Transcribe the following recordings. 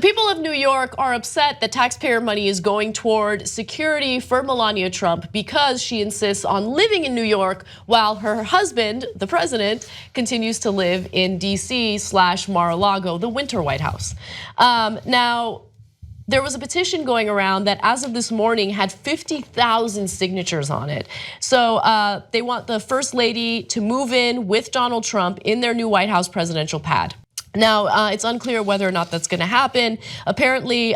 The people of New York are upset that taxpayer money is going toward security for Melania Trump because she insists on living in New York while her husband, the president, continues to live in DC/Mar-a-Lago, the winter White House. Now, there was a petition going around that as of this morning had 50,000 signatures on it. So they want the First Lady to move in with Donald Trump in their new White House presidential pad. Now, it's unclear whether or not that's gonna happen. Apparently,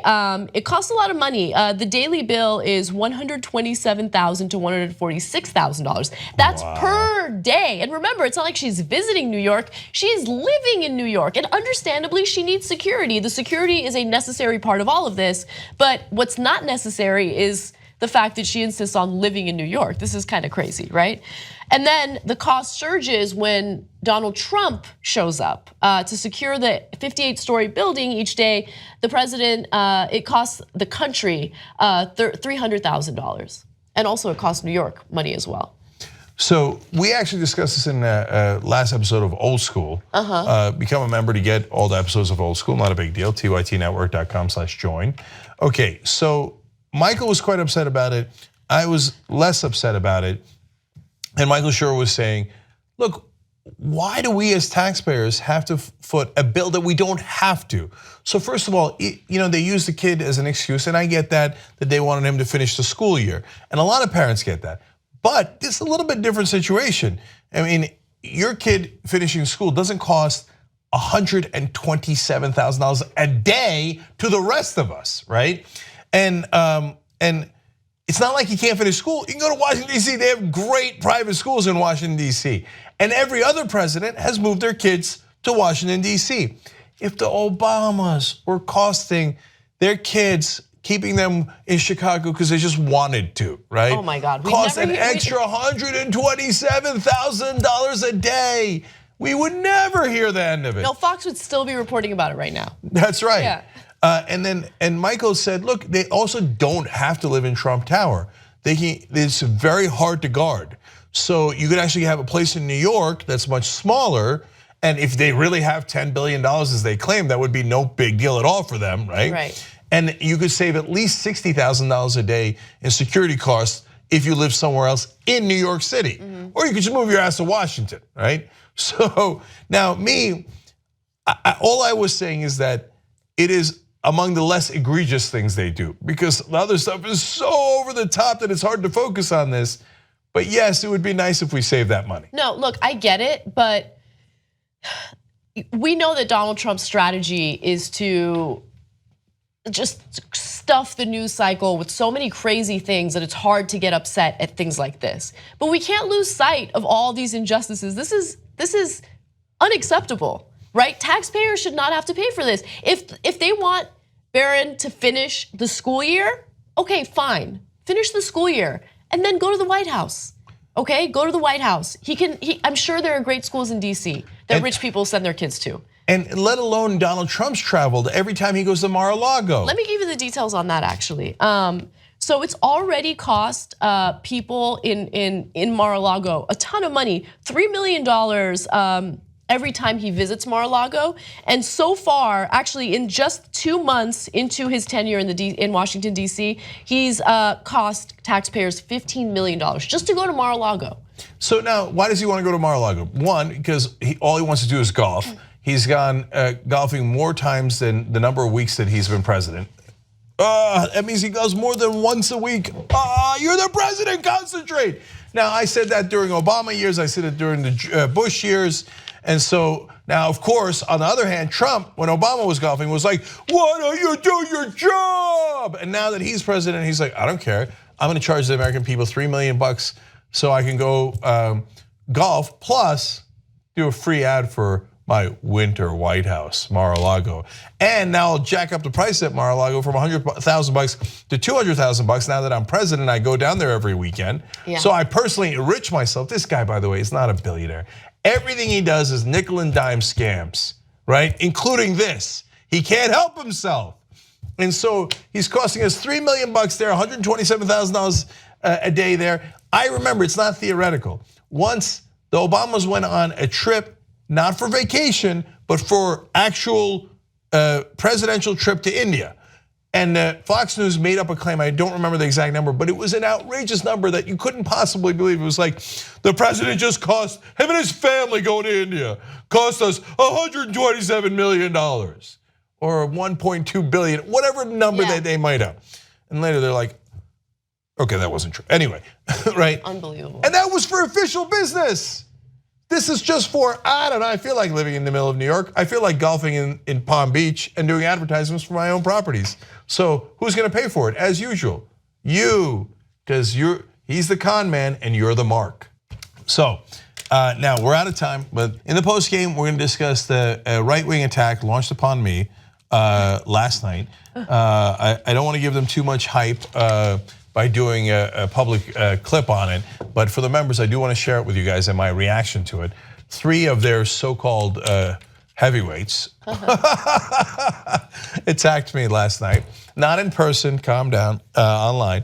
it costs a lot of money. The daily bill is $127,000 to $146,000. That's per day. And remember, it's not like she's visiting New York. She's living in New York. And understandably, she needs security. The security is a necessary part of all of this. But what's not necessary is the fact that she insists on living in New York. This is kind of crazy, right? And then the cost surges when Donald Trump shows up to secure the 58-story building each day. The president, it costs the country $300,000. And also it costs New York money as well. So we actually discussed this in the last episode of Old School. Become a member to get all the episodes of Old School, not a big deal, tytnetwork.com/join. Okay, so Michael was quite upset about it. I was less upset about it. And Michael Schur was saying, look, why do we as taxpayers have to foot a bill that we don't have to? So first of all, they use the kid as an excuse, and I get that they wanted him to finish the school year. And a lot of parents get that. But it's a little bit different situation. I mean, your kid finishing school doesn't cost $127,000 a day to the rest of us, right? And it's not like he can't finish school. You can go to Washington, D.C. They have great private schools in Washington, D.C. And every other president has moved their kids to Washington, D.C. If the Obamas were costing their kids, keeping them in Chicago because they just wanted to, right? Oh my God. Cost an extra $127,000 a day. We would never hear the end of it. No, Fox would still be reporting about it right now. That's right. Yeah. And Michael said, look, they also don't have to live in Trump Tower. It's very hard to guard. So you could actually have a place in New York that's much smaller. And if they really have $10 billion as they claim, that would be no big deal at all for them, right? Right. And you could save at least $60,000 a day in security costs if you live somewhere else in New York City. Or you could just move your ass to Washington, right? So now all I was saying is that it is among the less egregious things they do, because the other stuff is so over the top that it's hard to focus on this. But yes, it would be nice if we saved that money. No, look, I get it, but we know that Donald Trump's strategy is to just stuff the news cycle with so many crazy things that it's hard to get upset at things like this. But we can't lose sight of all these injustices. This is unacceptable, right? Taxpayers should not have to pay for this. If they want Barron to finish the school year, okay, fine, finish the school year and then go to the White House. Okay, go to the White House. I'm sure there are great schools in DC that rich people send their kids to. And let alone Donald Trump's traveled every time he goes to Mar-a-Lago. Let me give you the details on that actually. So it's already cost people in Mar-a-Lago a ton of money, $3 million every time he visits Mar-a-Lago. And so far, actually in just 2 months into his tenure in Washington, D.C., he's cost taxpayers $15 million just to go to Mar-a-Lago. So now, why does he want to go to Mar-a-Lago? One, because all he wants to do is golf. He's gone golfing more times than the number of weeks that he's been president. That means he goes more than once a week. You're the president, concentrate. Now, I said that during Obama years, I said it during the Bush years. And so now, of course, on the other hand, Trump, when Obama was golfing, was like, why don't you do your job? And now that he's president, he's like, I don't care. I'm gonna charge the American people $3 million so I can go golf, plus do a free ad for my winter White House, Mar-a-Lago. And now I'll jack up the price at Mar-a-Lago from $100,000 to $200,000 now that I'm president. I go down there every weekend. Yeah. So I personally enrich myself. This guy, by the way, is not a billionaire. Everything he does is nickel and dime scams, right? Including this. He can't help himself. And so he's costing us $3 million there, $127,000 a day there. I remember, it's not theoretical. Once the Obamas went on a trip, not for vacation, but for actual presidential trip to India. And Fox News made up a claim, I don't remember the exact number, but it was an outrageous number that you couldn't possibly believe. It was like, the president just cost, him and his family going to India, cost us $127 million or 1.2 billion, whatever number that they might have. And later they're like, okay, that wasn't true. Anyway, right? Unbelievable. And that was for official business. This is just for, I don't know, I feel like living in the middle of New York. I feel like golfing in Palm Beach and doing advertisements for my own properties. So who's gonna pay for it? As usual, you, because he's the con man and you're the mark. So now we're out of time, but in the post game, we're gonna discuss the right-wing attack launched upon me last night. I don't wanna give them too much hype by doing a public clip on it. But for the members, I do want to share it with you guys and my reaction to it. 3 of their so-called heavyweights attacked me last night. Not in person, calm down, online.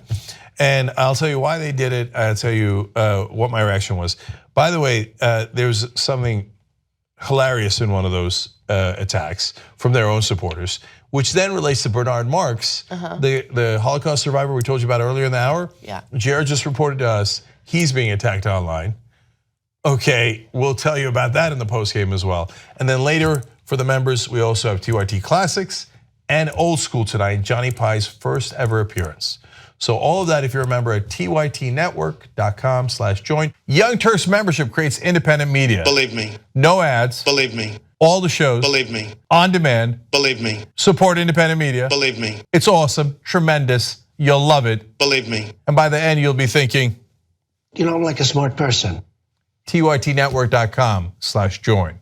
And I'll tell you why they did it. I'll tell you what my reaction was. By the way, there's something hilarious in one of those attacks from their own supporters, which then relates to Bernard Marx, the Holocaust survivor we told you about earlier in the hour. Yeah. Jared just reported to us he's being attacked online. Okay, we'll tell you about that in the post game as well. And then later for the members, we also have TYT Classics and Old School tonight, Johnny Pie's first ever appearance. So all of that, if you're a member at tytnetwork.com/join. Young Turks membership creates independent media. Believe me. No ads. Believe me. All the shows. Believe me. On demand. Believe me. Support independent media. Believe me. It's awesome, tremendous. You'll love it. Believe me. And by the end, you'll be thinking, I'm like a smart person. tytnetwork.com/join.